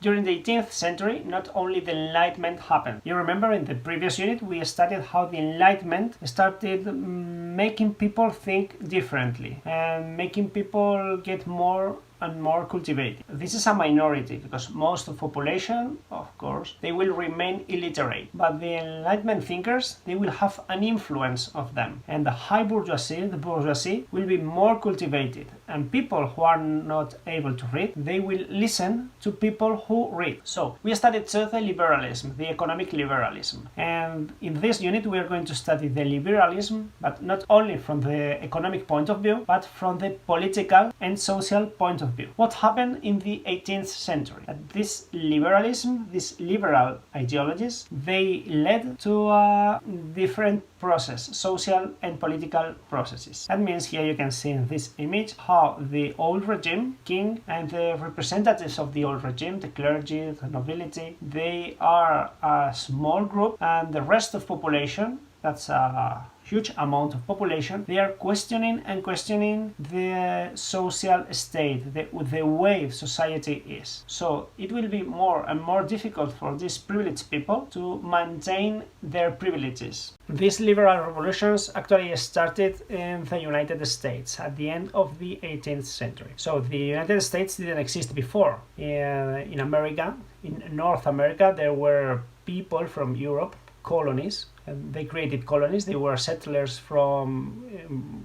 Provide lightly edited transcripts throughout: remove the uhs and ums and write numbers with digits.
During the 18th century, not only the Enlightenment happened. You remember in the previous unit we studied how the Enlightenment started making people think differently and making people get more and more cultivated. This is a minority because most of the population, of course, they will remain illiterate. But the Enlightenment thinkers, they will have an influence of them. And the high bourgeoisie, the bourgeoisie, will be more cultivated. And people who are not able to read, they will listen to people who read. So we studied the liberalism, the economic liberalism. And in this unit we are going to study the liberalism, but not only from the economic point of view, but from the political and social point of view. What happened in the 18th century? This liberalism, these liberal ideologies, they led to a different process, social and political processes. That means here you can see in this image how the old regime, king and the representatives of the old regime, the clergy, the nobility, they are a small group, and the rest of population, that's a huge amount of population, they are questioning the social state, the way society is. So it will be more and more difficult for these privileged people to maintain their privileges. These liberal revolutions actually started in the United States at the end of the 18th century. So the United States didn't exist before. In America, in North America, there were people from Europe, colonies, and they created colonies. They were settlers from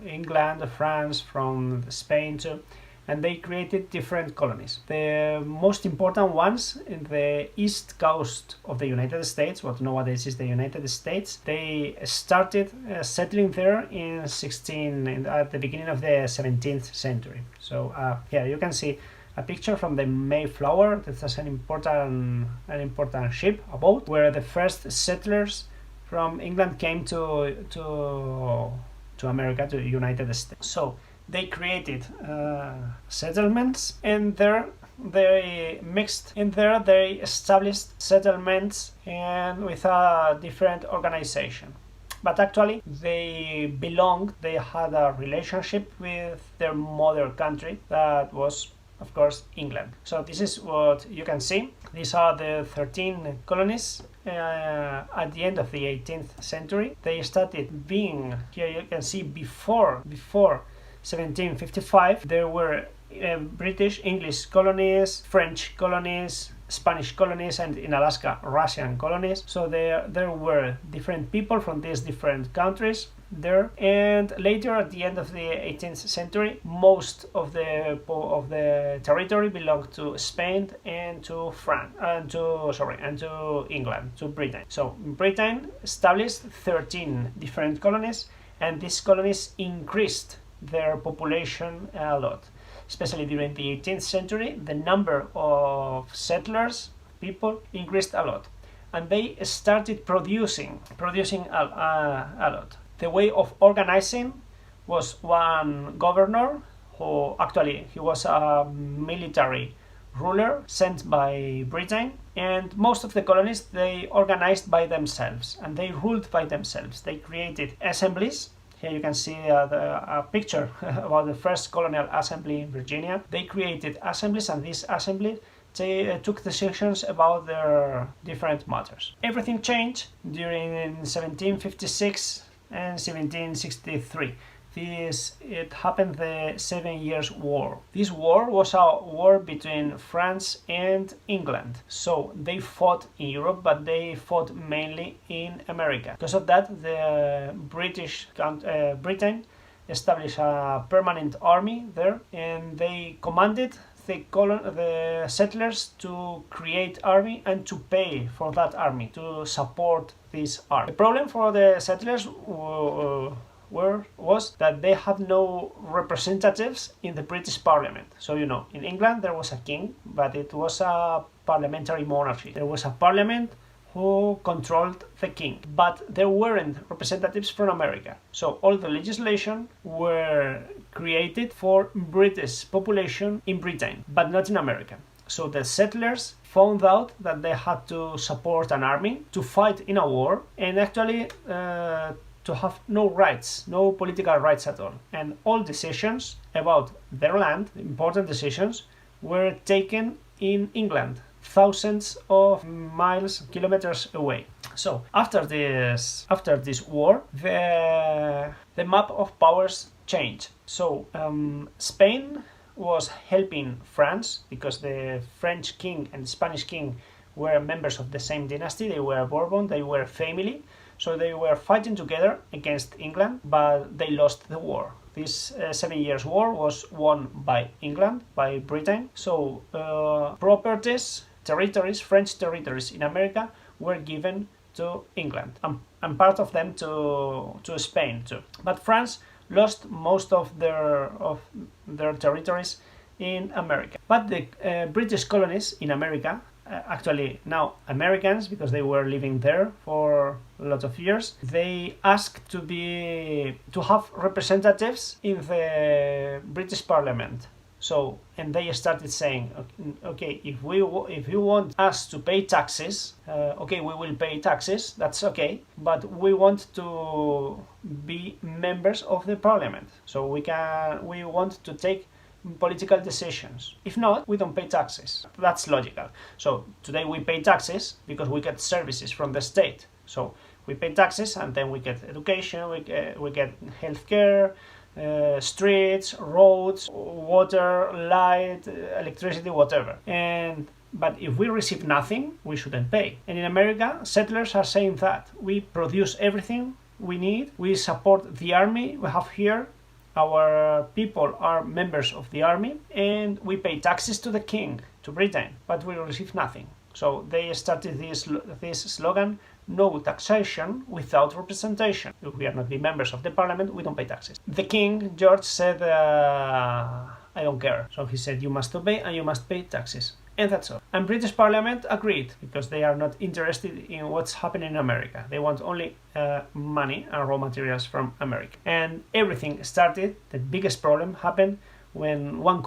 England, France, from Spain too, and they created different colonies. The most important ones in the east coast of the United States, what nowadays is the United States, they started settling there at the beginning of the 17th century. So here you can see a picture from the Mayflower. That's an important ship, a boat, where the first settlers from England came to America, to the United States. So they created settlements, and there they mixed in there. They established settlements and with a different organization. But actually they had a relationship with their mother country, that was, of course, England. So this is what you can see. These are the 13 colonies at the end of the 18th century. They started being, here you can see, before 1755, there were British, English colonies, French colonies, Spanish colonies, and in Alaska, Russian colonies. So there were different people from these different countries there, and later at the end of the 18th century, most of the territory belonged to Spain and to France and to England, to Britain. So Britain established 13 different colonies, and these colonies increased their population a lot. Especially during the 18th century, the number of settlers, people, increased a lot, and they started producing a lot. The way of organizing was one governor who actually he was a military ruler sent by Britain, and most of the colonies, they organized by themselves and they ruled by themselves. They created assemblies. Here you can see a picture about the first colonial assembly in Virginia. They created assemblies, and these assemblies took decisions about their different matters. Everything changed during 1756 and 1763. It happened, the 7 Years' War. This war was a war between France and England. So they fought in Europe, but they fought mainly in America. Because of that, the Britain established a permanent army there, and they commanded the settlers to create army and to pay for that army, to support this army. The problem for the settlers was that they had no representatives in the British Parliament. So in England there was a king, but it was a parliamentary monarchy. There was a parliament who controlled the king, but there weren't representatives from America. So all the legislation were created for British population in Britain, but not in America. So the settlers found out that they had to support an army to fight in a war, and actually to have no rights, no political rights at all. And all decisions about their land, important decisions, were taken in England thousands of miles, kilometers away. So after this war, the map of powers changed. So Spain was helping France because the French king and the Spanish king were members of the same dynasty. They were Bourbon, they were family. So they were fighting together against England, but they lost the war. This 7 years war was won by England, by Britain. So properties, territories, French territories in America were given to England, and part of them to Spain too. But France lost most of their territories in America. But the British colonies in America, actually now Americans, because they were living there for a lot of years, they asked to have representatives in the British Parliament. So, and they started saying, okay, if you want us to pay taxes, okay, we will pay taxes, that's okay, but we want to be members of the parliament. So we want to take political decisions. If not, we don't pay taxes. That's logical. So today we pay taxes because we get services from the state. So we pay taxes and then we get education, we get healthcare, streets, roads, water, light, electricity, whatever. But if we receive nothing, we shouldn't pay. And in America, settlers are saying that we produce everything we need, we support the army we have here, our people are members of the army, and we pay taxes to the king, to Britain, but we receive nothing. So they started this slogan, no taxation without representation. If we are not the members of the parliament, we don't pay taxes. The king, George, said, I don't care. So he said, you must obey and you must pay taxes. And that's all. And British Parliament agreed, because they are not interested in what's happening in America. They want only money and raw materials from America. And everything started, the biggest problem happened when one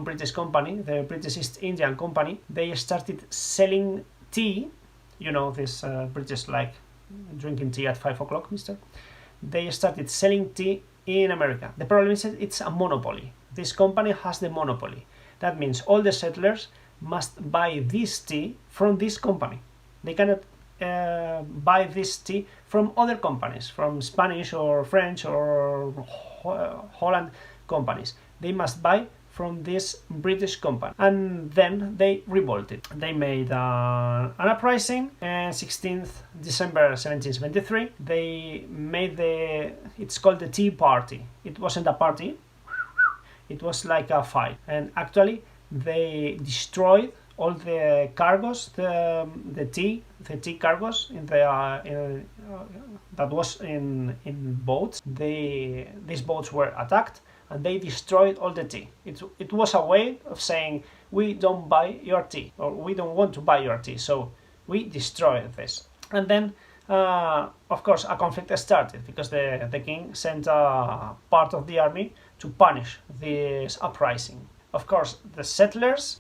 British company, the British East Indian Company, they started selling tea. You know, this British like drinking tea at 5 o'clock, mister. They started selling tea in America. The problem is that it's a monopoly. This company has the monopoly. That means all the settlers must buy this tea from this company. They cannot buy this tea from other companies, from Spanish or French or Holland companies. They must buy from this British company. And then they revolted. They made an uprising, and 16th December 1773, they made it's called the Tea Party. It wasn't a party, it was like a fight. And actually, they destroyed all the cargos, the tea cargos that was in boats. These boats were attacked, and they destroyed all the tea. It was a way of saying, we don't buy your tea, or we don't want to buy your tea, so we destroyed this. And then, of course, a conflict started, because the king sent a part of the army to punish this uprising. Of course, the settlers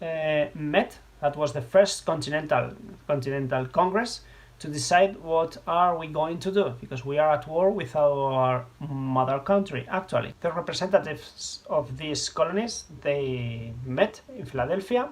met. That was the first Continental Congress, to decide what are we going to do, because we are at war with our mother country, actually. The representatives of these colonies, they met in Philadelphia,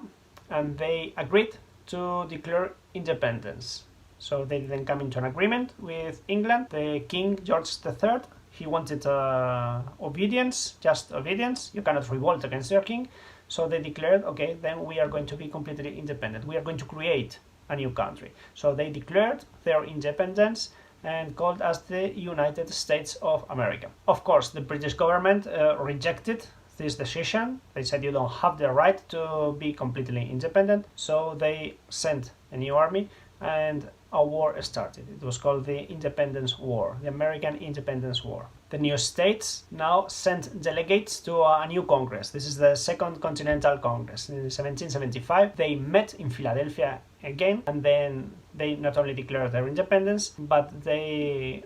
and they agreed to declare independence. So they didn't come into an agreement with England. The King George III, he wanted obedience, just obedience. You cannot revolt against your king. So they declared, okay, then we are going to be completely independent. We are going to create a new country. So they declared their independence and called us the United States of America. Of course, the British government rejected this decision. They said you don't have the right to be completely independent. So they sent a new army, and a war started. It was called the Independence War, the American Independence War. The new states now sent delegates to a new Congress. This is the Second Continental Congress. In 1775, they met in Philadelphia again, and then they not only declared their independence, but they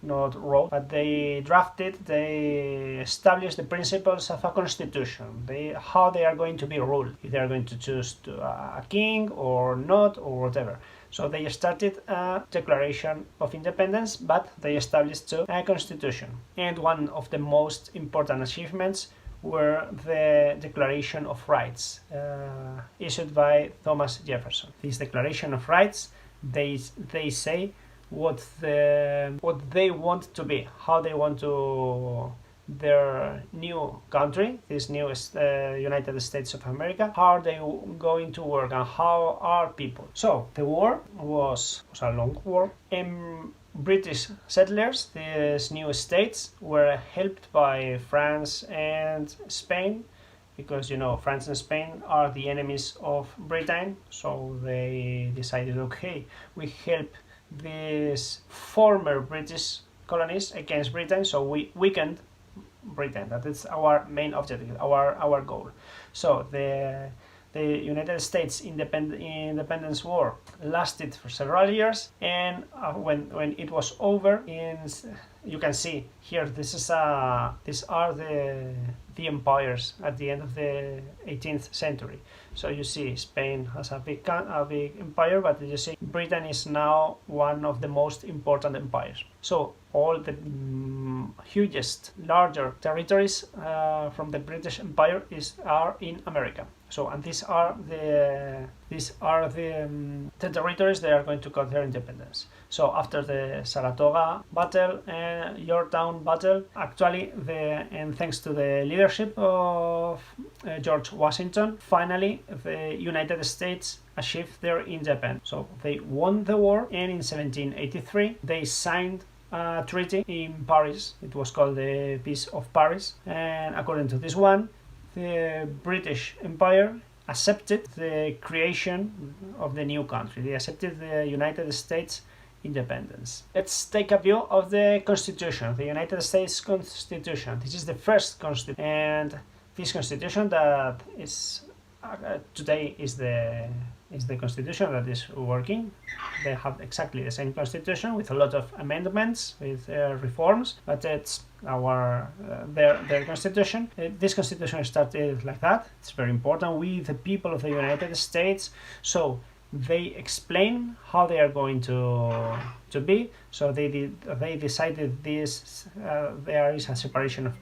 they established the principles of a constitution, how they are going to be ruled, if they are going to choose a king or not, or whatever. So they started a declaration of independence, but they established too a constitution. And one of the most important achievements were the Declaration of Rights issued by Thomas Jefferson. This Declaration of Rights, they say what they want to be, how they want to their new country, this new United States of America, how are they going to work and how are people. So the war was a long war. British settlers, these new states, were helped by France and Spain, because France and Spain are the enemies of Britain, so they decided, okay, we help these former British colonies against Britain, so we weakened Britain. That is our main objective, our goal. So the United States Independence War lasted for several years, and when it was over, you can see here, these are the empires at the end of the 18th century. So you see Spain has a big empire, but you see Britain is now one of the most important empires. So all the hugest, larger territories from the British Empire are in America. So, and these are the territories that are going to got their independence. So after the Saratoga battle and Yorktown battle, actually, and thanks to the leadership of George Washington, finally the United States achieved their independence. So they won the war, and in 1783 they signed a treaty in Paris. It was called the Peace of Paris, and according to this one, the British Empire accepted the creation of the new country. They accepted the United States independence. Let's take a view of the Constitution, the United States Constitution. This is the first Constitution, and this Constitution that is today is the Constitution that is working. They have exactly the same Constitution with a lot of amendments, with reforms, but it's their Constitution. This Constitution started like that. It's very important. We, the people of the United States, so they explain how they are going to be. So they decided this. There is a separation of.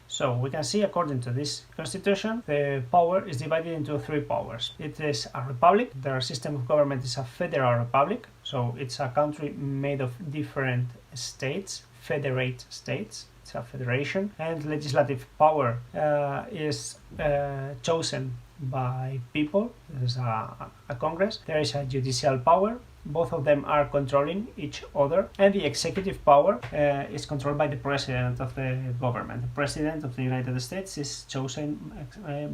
So we can see, according to this constitution, the power is divided into three powers. It is a republic. Their system of government is a federal republic. So it's a country made of different states, federate states. It's a federation. And legislative power is chosen by people. There's a Congress. There is a judicial power. Both of them are controlling each other, and the executive power is controlled by the president of the government. The president of the United States is chosen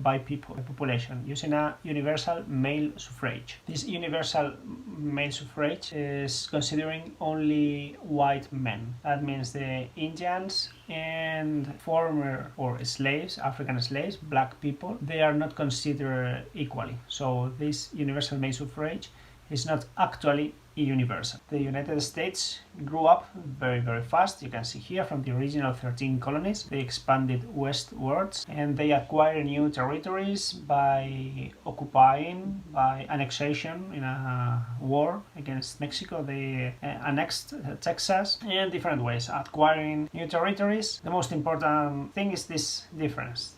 by people, the population, using a universal male suffrage. This universal male suffrage is considering only white men. That means the Indians and former slaves, African slaves, black people, they are not considered equally. So this universal male suffrage is not actually universal. The United States grew up very, very fast. You can see here from the original 13 colonies, they expanded westwards, and they acquired new territories by occupying, by annexation in a war against Mexico. They annexed Texas in different ways, acquiring new territories. The most important thing is this difference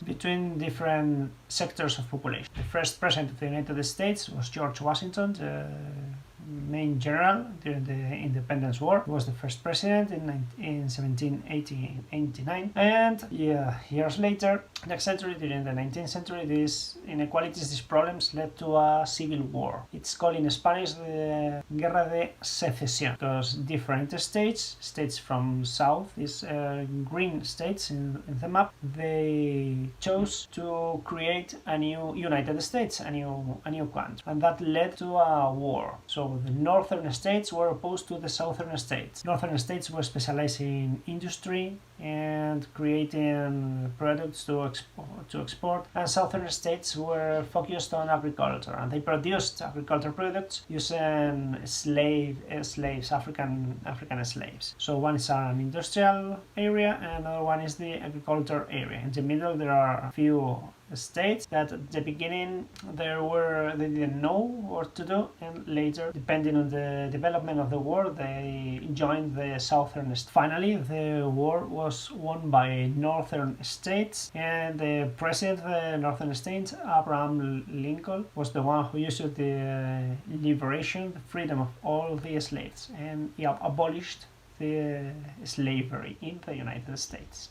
between different sectors of population. The first president of the United States was George Washington, the main general during the Independence War. He was the first president in 1789, and years later, next century, during the 19th century, these inequalities, these problems led to a civil war. It's called in Spanish the Guerra de Secesión, because different states from south, these green states in the map, they chose to create a new United States, a new country, and that led to a war. So the northern states were opposed to the southern states. Northern states were specialized in industry and creating products to export, and southern states were focused on agriculture, and they produced agricultural products using slaves, African slaves. So one is an industrial area and another one is the agriculture area. In the middle there are a few states that at the beginning they didn't know what to do, and later, depending on the development of the war, they joined the southern states. Finally, the war was won by northern states, and the president of the northern states, Abraham Lincoln, was the one who used the liberation, the freedom of all the slaves, and he abolished the slavery in the United States.